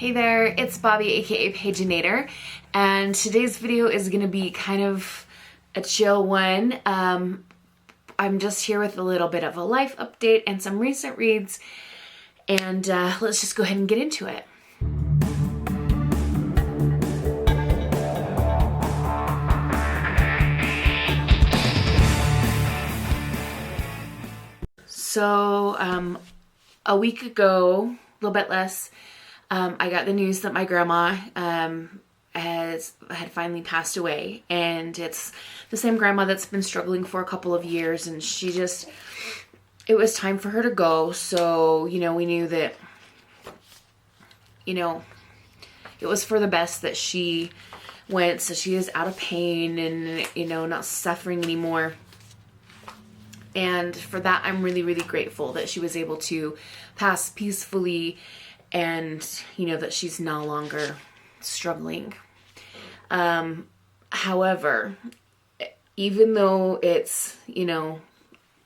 Hey there, it's Bobi, aka Paginator, and today's video is going to be kind of a chill one. I'm just here with a little bit of a life update and some recent reads, and let's just go ahead and get into it. So, a week ago, a little bit less, I got the news that my grandma had finally passed away, and it's the same grandma that's been struggling for a couple of years, and it was time for her to go. So, we knew that, it was for the best that she went, so she is out of pain and, not suffering anymore. And for that, I'm really, really grateful that she was able to pass peacefully and, that she's no longer struggling. However, even though it's,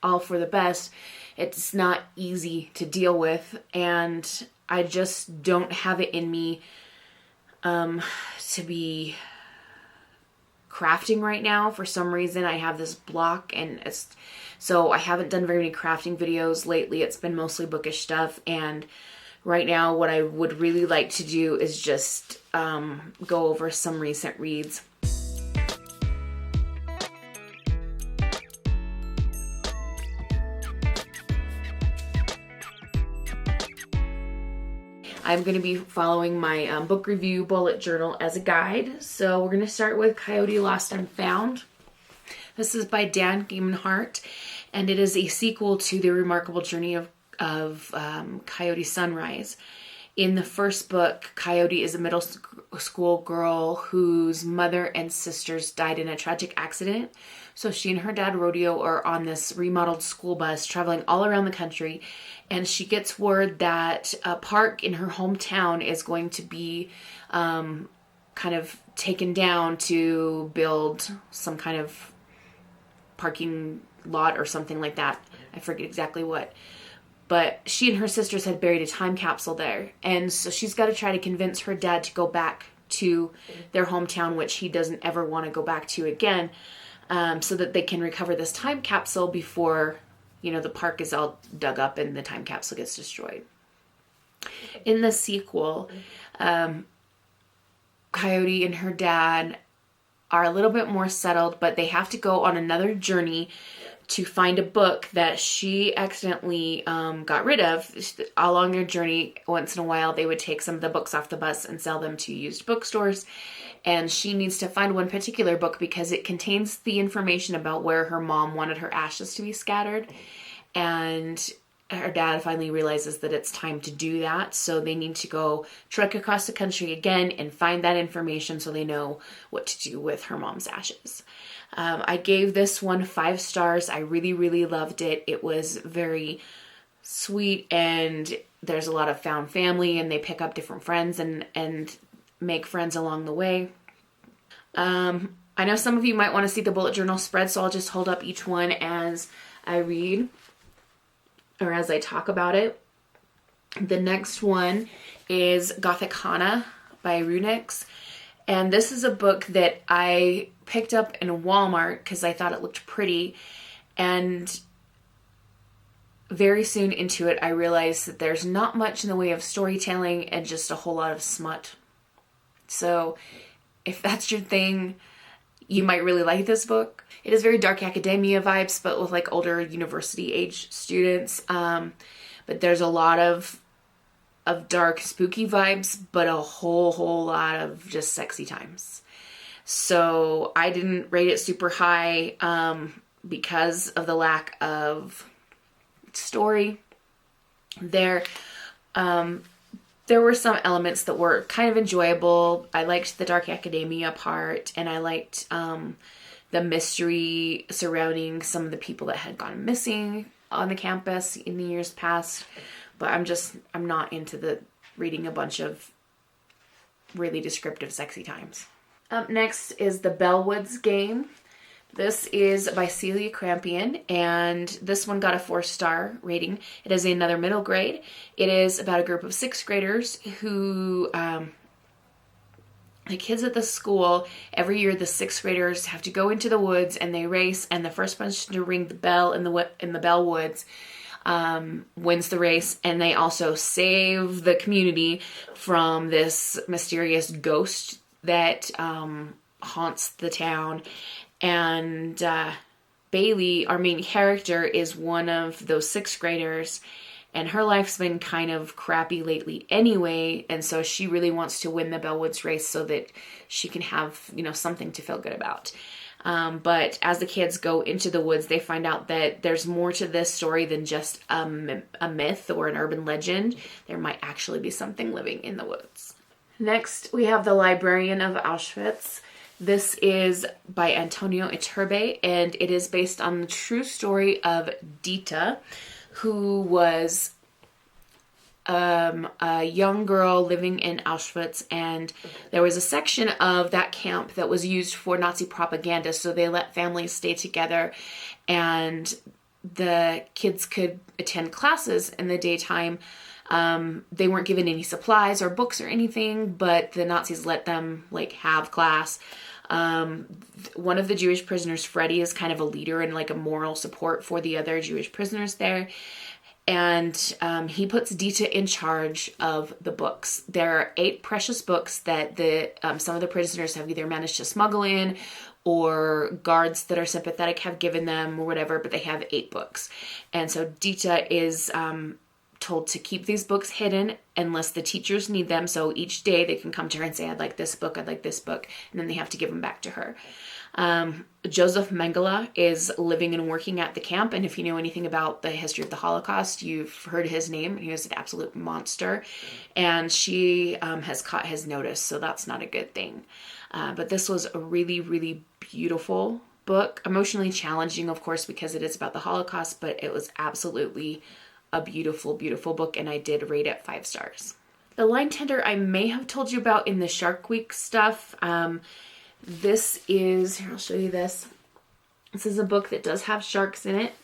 all for the best, it's not easy to deal with. And I just don't have it in me to be crafting right now. For some reason, I have this block, and so I haven't done very many crafting videos lately. It's been mostly bookish stuff, and right now what I would really like to do is just go over some recent reads. I'm going to be following my book review bullet journal as a guide. So we're going to start with Coyote Lost and Found. This is by Dan Gaiman-Hart, and it is a sequel to The Remarkable Journey of Coyote Sunrise. In the first book, Coyote is a middle school girl whose mother and sisters died in a tragic accident. So she and her dad, Rodeo, are on this remodeled school bus traveling all around the country, and she gets word that a park in her hometown is going to be kind of taken down to build some kind of parking lot or something like that. I forget exactly what. But she and her sisters had buried a time capsule there. And so she's got to try to convince her dad to go back to their hometown, which he doesn't ever want to go back to again, so that they can recover this time capsule before, the park is all dug up and the time capsule gets destroyed. In the sequel, Coyote and her dad are a little bit more settled, but they have to go on another journey to find a book that she accidentally got rid of. Along their journey, once in a while, they would take some of the books off the bus and sell them to used bookstores. And she needs to find one particular book because it contains the information about where her mom wanted her ashes to be scattered. And her dad finally realizes that it's time to do that. So they need to go trek across the country again and find that information so they know what to do with her mom's ashes. I gave this one 5 stars. I really, really loved it. It was very sweet, and there's a lot of found family, and they pick up different friends and make friends along the way. I know some of you might want to see the bullet journal spread, so I'll just hold up each one as I read or as I talk about it. The next one is Gothic Hana by Runix. And this is a book that I picked up in Walmart because I thought it looked pretty. And very soon into it, I realized that there's not much in the way of storytelling and just a whole lot of smut. So if that's your thing, you might really like this book. It is very dark academia vibes, but with like older university age students. But there's a lot of dark, spooky vibes, but a whole lot of just sexy times. So I didn't rate it super high because of the lack of story. There were some elements that were kind of enjoyable. I liked the dark academia part, and I liked the mystery surrounding some of the people that had gone missing on the campus in the years past. But I'm not into reading a bunch of really descriptive, sexy times. Up next is The Bellwoods Game This is by Celia Crampian, and this one got a 4-star rating. It is another middle grade. It is about a group of 6th graders who, the kids at the school, every year the 6th graders have to go into the woods and they race, and the first person to ring the bell in the Bell Woods wins the race, and they also save the community from this mysterious ghost that haunts the town. And Bailey, our main character, is one of those 6th graders, and her life's been kind of crappy lately anyway, and so she really wants to win the Bellwoods race so that she can have, something to feel good about. But as the kids go into the woods, they find out that there's more to this story than just a myth or an urban legend. There might actually be something living in the woods. Next, we have The Librarian of Auschwitz. This is by Antonio Iturbe, and it is based on the true story of Dita, who was a young girl living in Auschwitz, and there was a section of that camp that was used for Nazi propaganda, so they let families stay together, and the kids could attend classes in the daytime. They weren't given any supplies or books or anything, but the Nazis let them have class. One of the Jewish prisoners, Freddie, is kind of a leader and a moral support for the other Jewish prisoners there. And he puts Dita in charge of the books. There are 8 precious books that some of the prisoners have either managed to smuggle in, or guards that are sympathetic have given them, or whatever, but they have 8 books. And so Dita is told to keep these books hidden unless the teachers need them. So each day they can come to her and say, I'd like this book, I'd like this book, and then they have to give them back to her. Joseph Mengele is living and working at the camp, and if you know anything about the history of the Holocaust, you've heard his name. He was an absolute monster, and she has caught his notice, so that's not a good thing. But this was a really, really beautiful book, emotionally challenging, of course, because it is about the Holocaust, but it was absolutely a beautiful, beautiful book, and I did rate it 5 stars. The Line Tender I may have told you about in the Shark Week stuff. This is, here, I'll show you this. This is a book that does have sharks in it.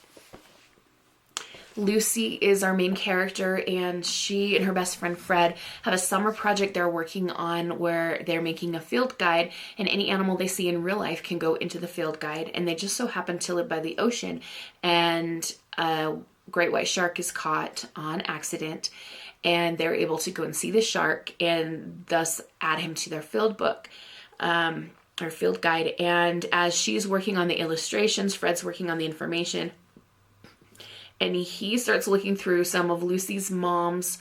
Lucy is our main character, and she and her best friend Fred have a summer project they're working on where they're making a field guide, and any animal they see in real life can go into the field guide, and they just so happen to live by the ocean, and a great white shark is caught on accident, and they're able to go and see the shark and thus add him to their field book. Or field guide. And as she's working on the illustrations, Fred's working on the information, and he starts looking through some of Lucy's mom's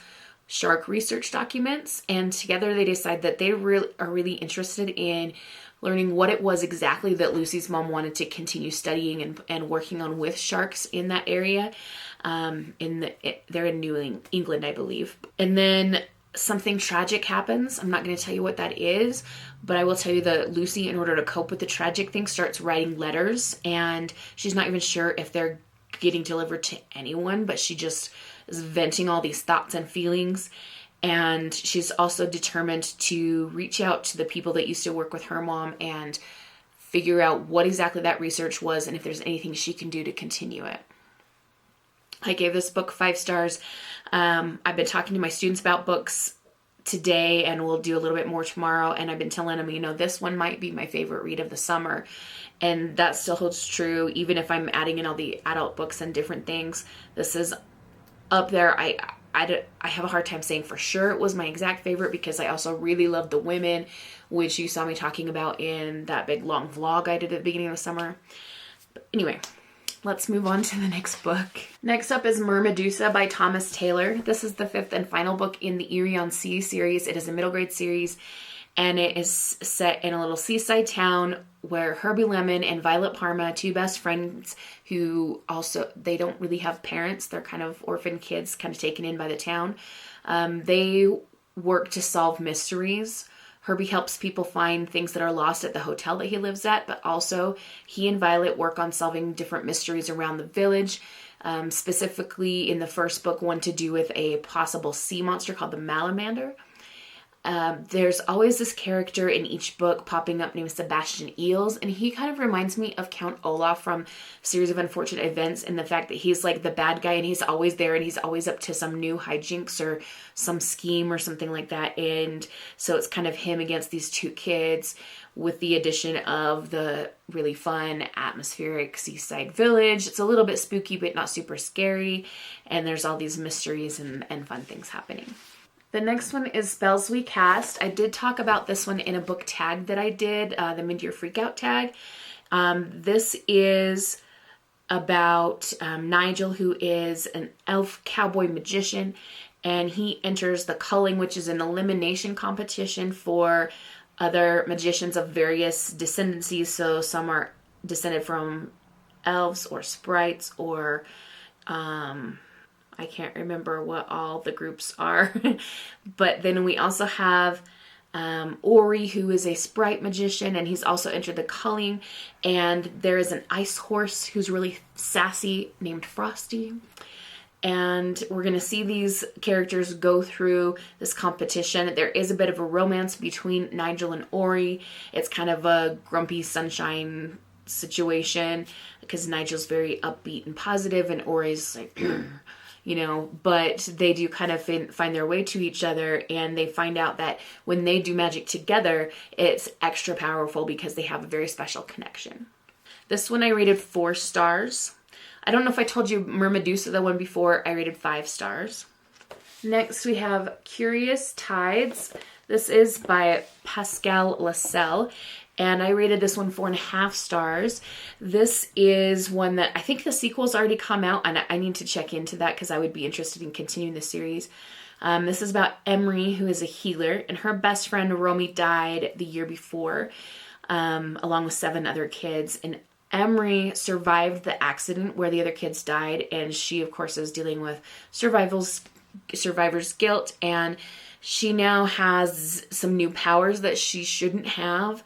shark research documents, and together they decide that they are really interested in learning what it was exactly that Lucy's mom wanted to continue studying and working on with sharks in that area. They're in New England, I believe. And then something tragic happens. I'm not going to tell you what that is, but I will tell you that Lucy, in order to cope with the tragic thing, starts writing letters, and she's not even sure if they're getting delivered to anyone, but she just is venting all these thoughts and feelings. And she's also determined to reach out to the people that used to work with her mom and figure out what exactly that research was and if there's anything she can do to continue it. I gave this book 5 stars. I've been talking to my students about books today, and we'll do a little bit more tomorrow, and I've been telling them, this one might be my favorite read of the summer, and that still holds true even if I'm adding in all the adult books and different things. This is up there. I have a hard time saying for sure it was my exact favorite, because I also really love The Women, which you saw me talking about in that big long vlog I did at the beginning of the summer. But anyway, let's move on to the next book. Next up is Mermedusa by Thomas Taylor. This is the 5th and final book in the Erie on Sea series. It is a middle grade series, and it is set in a little seaside town where Herbie Lemon and Violet Parma, 2 best friends who also, they don't really have parents. They're kind of orphan kids, kind of taken in by the town. They work to solve mysteries. Herbie helps people find things that are lost at the hotel that he lives at, but also he and Violet work on solving different mysteries around the village. Specifically in the first book, one to do with a possible sea monster called the Malamander. There's always this character in each book popping up named Sebastian Eels, and he kind of reminds me of Count Olaf from Series of Unfortunate Events, in the fact that he's like the bad guy and he's always there and he's always up to some new hijinks or some scheme or something like that. And so it's kind of him against these two kids, with the addition of the really fun, atmospheric seaside village. It's a little bit spooky, but not super scary. And there's all these mysteries and fun things happening. The next one is Spells We Cast. I did talk about this one in a book tag that I did, the Mid-Year Freakout tag. This is about Nigel, who is an elf cowboy magician, and he enters the culling, which is an elimination competition for other magicians of various descendancies. So some are descended from elves or sprites or I can't remember what all the groups are. But then we also have Ori, who is a sprite magician, and he's also entered the culling. And there is an ice horse who's really sassy named Frosty. And we're going to see these characters go through this competition. There is a bit of a romance between Nigel and Ori. It's kind of a grumpy sunshine situation because Nigel's very upbeat and positive and Ori's like, you know, but they do kind of find their way to each other, and they find out that when they do magic together, it's extra powerful because they have a very special connection. This one I rated 4 stars. I don't know if I told you Mermedusa, the one before, I rated 5 stars. Next we have Curious Tides. This is by Pascal Lascelles, and I rated this one 4.5 stars. This is one that I think the sequel's already come out, and I need to check into that because I would be interested in continuing the series. This is about Emery, who is a healer, and her best friend Romy died the year before, along with 7 other kids. And Emery survived the accident where the other kids died, and she, of course, is dealing with survivor's guilt, and she now has some new powers that she shouldn't have.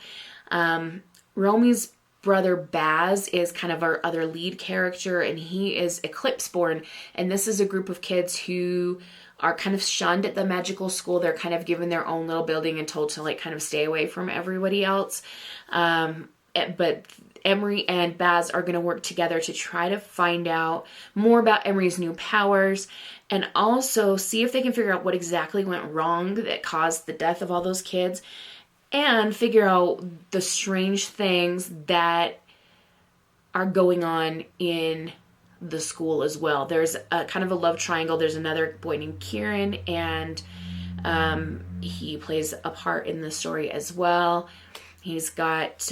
Romy's brother Baz is kind of our other lead character, and he is Eclipseborn, and this is a group of kids who are kind of shunned at the magical school. They're kind of given their own little building and told to like kind of stay away from everybody else. But Emery and Baz are going to work together to try to find out more about Emery's new powers and also see if they can figure out what exactly went wrong that caused the death of all those kids and figure out the strange things that are going on in the school as well. There's a kind of a love triangle. There's another boy named Kieran, and he plays a part in the story as well. He's got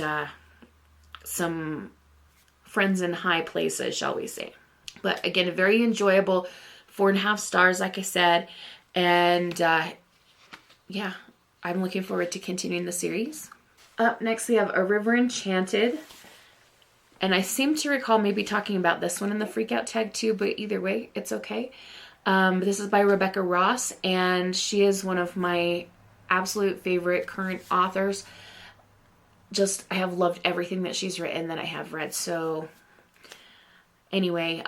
some friends in high places, shall we say. But again, a very enjoyable 4.5 stars, like I said. And yeah, I'm looking forward to continuing the series. Up next, we have A River Enchanted. And I seem to recall maybe talking about this one in the Freakout tag too, but either way, it's okay. This is by Rebecca Ross, and she is one of my absolute favorite current authors. I have loved everything that she's written that I have read. So anyway,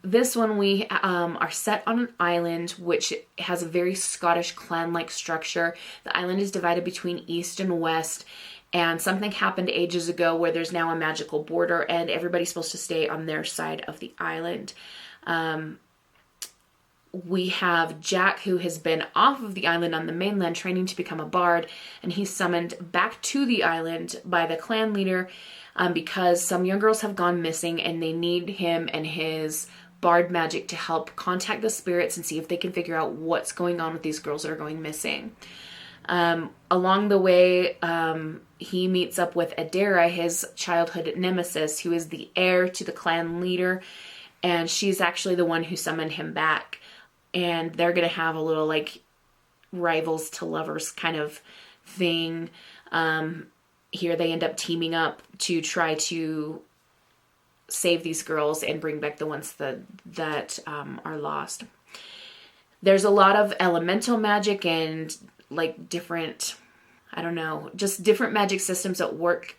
this one we are set on an island which has a very Scottish clan-like structure. The island is divided between east and west, and something happened ages ago where there's now a magical border and everybody's supposed to stay on their side of the island. We have Jack, who has been off of the island on the mainland training to become a bard, and he's summoned back to the island by the clan leader because some young girls have gone missing and they need him and his bard magic to help contact the spirits and see if they can figure out what's going on with these girls that are going missing. Along the way, he meets up with Adara, his childhood nemesis, who is the heir to the clan leader, and she's actually the one who summoned him back. And they're going to have a little like rivals to lovers kind of thing. Here they end up teaming up to try to save these girls and bring back the ones that are lost. There's a lot of elemental magic and like different, I don't know, just different magic systems at work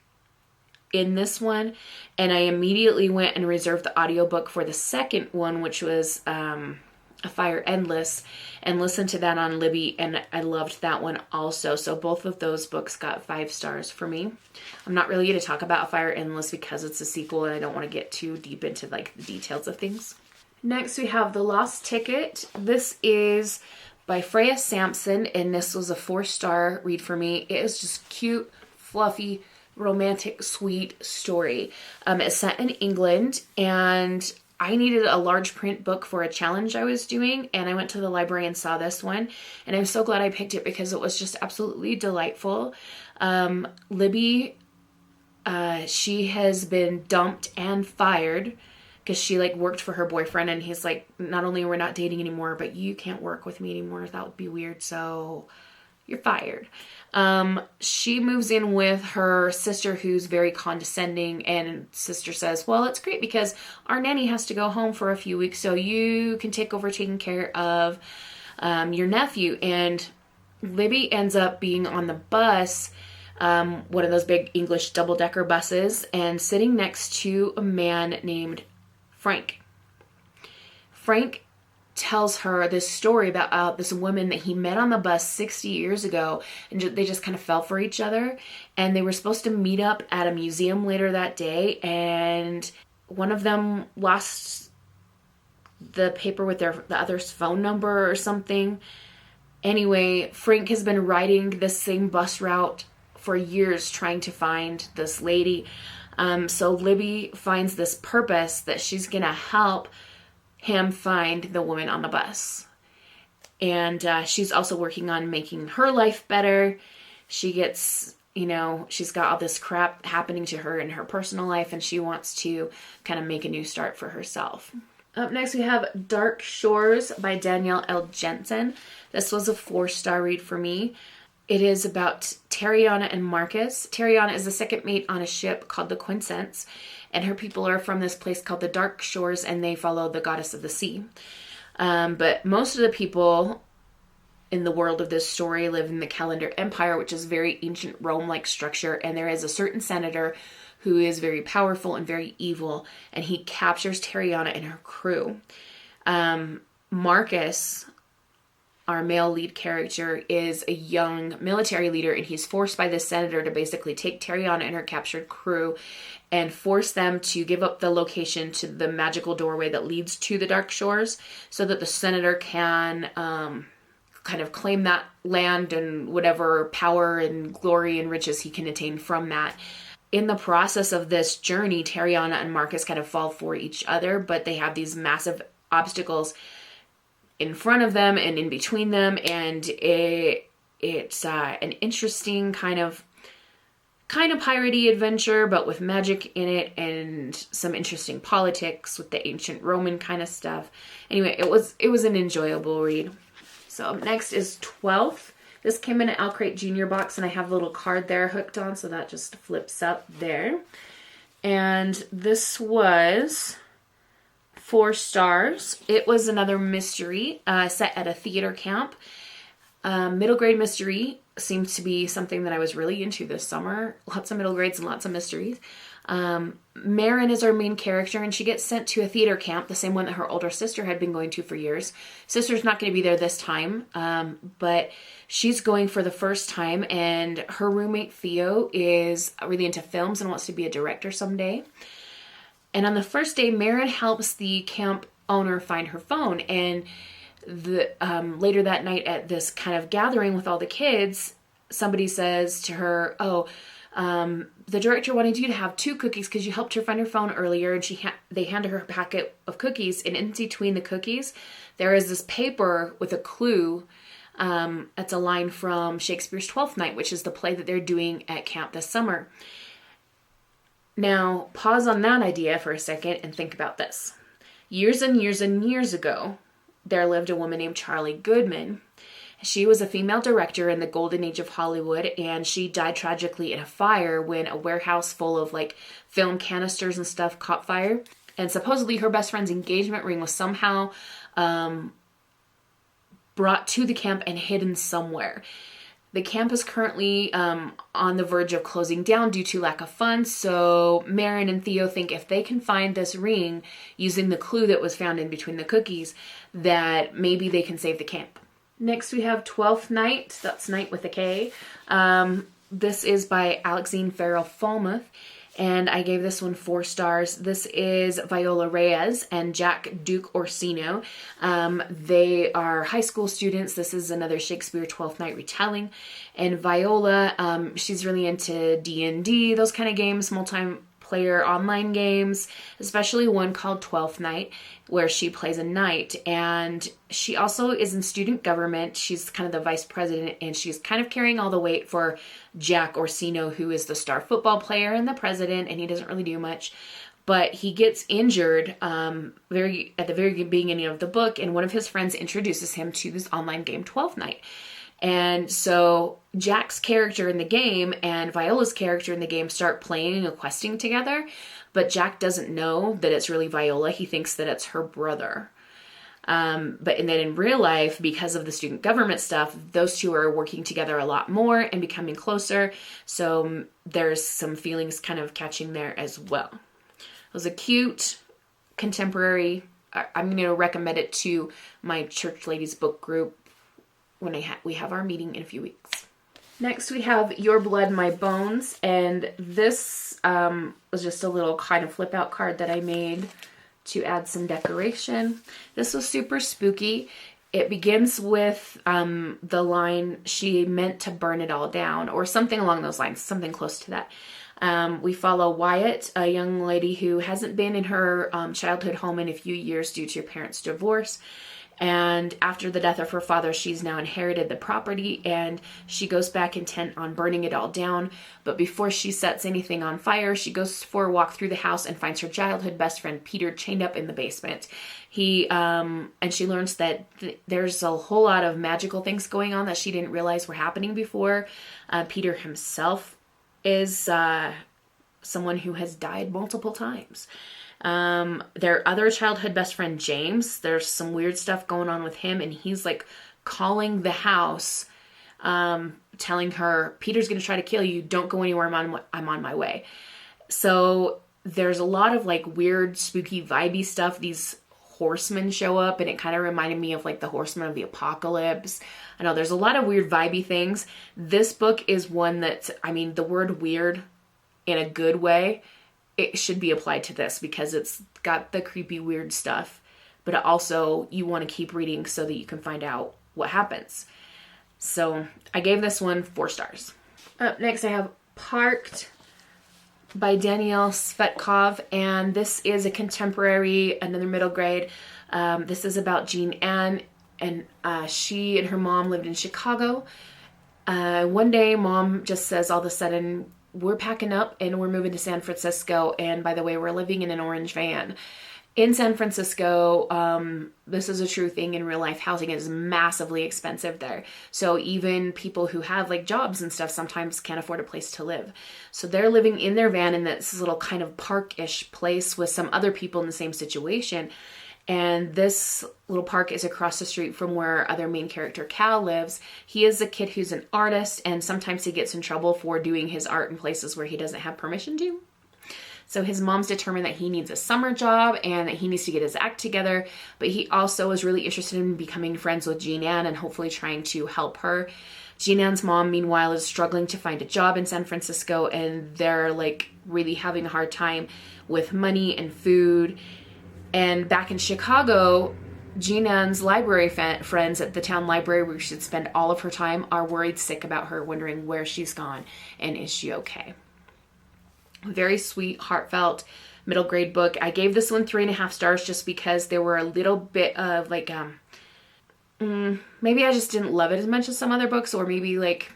in this one. And I immediately went and reserved the audiobook for the second one, which was A Fire Endless, and listened to that on Libby, and I loved that one also. So both of those books got 5 stars for me. I'm not really going to talk about A Fire Endless because it's a sequel and I don't want to get too deep into like the details of things. Next we have The Lost Ticket. This is by Freya Sampson, and this was a 4-star read for me. It is just cute, fluffy, romantic, sweet story. It's set in England, and I needed a large print book for a challenge I was doing, and I went to the library and saw this one, and I'm so glad I picked it because it was just absolutely delightful. Libby, she has been dumped and fired because she like worked for her boyfriend, and he's like, not only we're not dating anymore, but you can't work with me anymore. That would be weird, so you're fired. She moves in with her sister, who's very condescending, and sister says, well, it's great because our nanny has to go home for a few weeks, so you can take over taking care of your nephew. And Libby ends up being on the bus, one of those big English double-decker buses, and sitting next to a man named Frank. Frank tells her this story about this woman that he met on the bus 60 years ago, and they just kind of fell for each other, and they were supposed to meet up at a museum later that day, and one of them lost the paper with the other's phone number or something. Anyway, Frank has been riding this same bus route for years trying to find this lady. So Libby finds this purpose that she's gonna help him find the woman on the bus. And she's also working on making her life better. She gets, she's got all this crap happening to her in her personal life, and she wants to kind of make a new start for herself. Up next we have Dark Shores by Danielle L. Jensen. This was a 4-star read for me. It is about Tariana and Marcus. Tariana is the second mate on a ship called the Quincence, and her people are from this place called the Dark Shores, and they follow the goddess of the sea. But most of the people in the world of this story live in the Calendar Empire, which is very ancient Rome-like structure, and there is a certain senator who is very powerful and very evil, and he captures Tariana and her crew. Marcus, our male lead character, is a young military leader, and he's forced by this senator to basically take Tariana and her captured crew and force them to give up the location to the magical doorway that leads to the Dark Shores so that the senator can kind of claim that land and whatever power and glory and riches he can attain from that. In the process of this journey, Tariana and Marcus kind of fall for each other, but they have these massive obstacles in front of them and in between them, and it's an interesting kind of piratey adventure, but with magic in it and some interesting politics with the ancient Roman kind of stuff. Anyway, it was an enjoyable read. So up next is 12th. This came in an Al Crate Junior box, and I have a little card there hooked on, so that just flips up there. And this was 4 stars. It was another mystery set at a theater camp. Middle grade mystery seems to be something that I was really into this summer. Lots of middle grades and lots of mysteries. Marin is our main character, and she gets sent to a theater camp, the same one that her older sister had been going to for years. Sister's not going to be there this time, but she's going for the first time, and her roommate Theo is really into films and wants to be a director someday. And on the first day, Marin helps the camp owner find her phone, and later that night at this kind of gathering with all the kids, somebody says to her, the director wanted you to have 2 cookies because you helped her find her phone earlier, and they handed her a packet of cookies, and in between the cookies there is this paper with a clue. That's a line from Shakespeare's Twelfth Night, which is the play that they're doing at camp this summer. Now, pause on that idea for a second and think about this. Years and years and years ago, there lived a woman named Charlie Goodman. She was a female director in the golden age of Hollywood, and she died tragically in a fire when a warehouse full of film canisters and stuff caught fire. And supposedly her best friend's engagement ring was somehow brought to the camp and hidden somewhere. The camp is currently on the verge of closing down due to lack of funds, so Marin and Theo think if they can find this ring using the clue that was found in between the cookies, that maybe they can save the camp. Next we have 12th Night, that's Night with a K. This is by Alexine Farrell Falmouth, and I gave this one 4 stars. This is Viola Reyes and Jack Duke Orsino. They are high school students. This is another Shakespeare 12th Night retelling. And Viola, she's really into D&D, those kind of games, multiplayer online games, especially one called 12th Night, where she plays a knight. And she also is in student government. She's kind of the vice president, and she's kind of carrying all the weight for Jack Orsino, who is the star football player and the president, and he doesn't really do much. But he gets injured at the very beginning of the book, and one of his friends introduces him to this online game 12th Night. And so Jack's character in the game and Viola's character in the game start playing and questing together, but Jack doesn't know that it's really Viola. He thinks that it's her brother. And then in real life, because of the student government stuff, those two are working together a lot more and becoming closer. So there's some feelings kind of catching there as well. It was a cute, contemporary. I'm going to recommend it to my church ladies book group when we have our meeting in a few weeks. Next we have Your Blood, My Bones, and this was just a little kind of flip out card that I made to add some decoration. This was super spooky. It begins with the line, "She meant to burn it all down," or something along those lines, something close to that. We follow Wyatt, a young lady who hasn't been in her childhood home in a few years due to her parents' divorce. And after the death of her father, she's now inherited the property, and she goes back intent on burning it all down. But before she sets anything on fire, she goes for a walk through the house and finds her childhood best friend Peter chained up in the basement. And she learns that there's a whole lot of magical things going on that she didn't realize were happening before. Peter himself is someone who has died multiple times. Their other childhood best friend, James, there's some weird stuff going on with him, and he's like calling the house, telling her, "Peter's going to try to kill you. Don't go anywhere. I'm on my way." So there's a lot of like weird, spooky, vibey stuff. These horsemen show up, and it kind of reminded me of like the Horsemen of the Apocalypse. I know there's a lot of weird, vibey things. This book is one that's, the word weird in a good way, it should be applied to this because it's got the creepy, weird stuff, but also you want to keep reading so that you can find out what happens. So I gave this one 4 stars. Up next, I have Parked by Danielle Svetkov, and this is a contemporary, another middle grade. This is about Jean Ann, and she and her mom lived in Chicago. One day, mom just says all of a sudden, "We're packing up and we're moving to San Francisco. And by the way, we're living in an orange van." In San Francisco, this is a true thing in real life. Housing is massively expensive there. So even people who have like jobs and stuff sometimes can't afford a place to live. So they're living in their van in this little kind of park-ish place with some other people in the same situation. And this little park is across the street from where other main character Cal lives. He is a kid who's an artist, and sometimes he gets in trouble for doing his art in places where he doesn't have permission to. So his mom's determined that he needs a summer job and that he needs to get his act together. But he also is really interested in becoming friends with Jean Ann and hopefully trying to help her. Jean Ann's mom, meanwhile, is struggling to find a job in San Francisco, and they're like really having a hard time with money and food. And back in Chicago, Jean Ann's library friends at the town library where she should spend all of her time are worried sick about her, wondering where she's gone and is she okay. Very sweet, heartfelt, middle grade book. I gave this one 3.5 stars just because there were a little bit of like, maybe I just didn't love it as much as some other books, or maybe like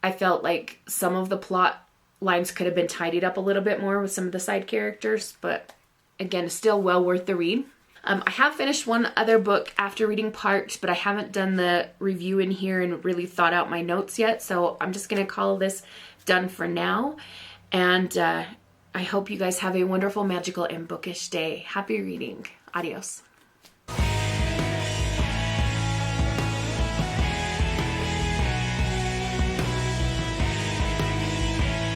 I felt like some of the plot lines could have been tidied up a little bit more with some of the side characters, but again, still well worth the read. I have finished one other book after reading Parked, but I haven't done the review in here and really thought out my notes yet, so I'm just going to call this done for now. And I hope you guys have a wonderful, magical, and bookish day. Happy reading. Adios.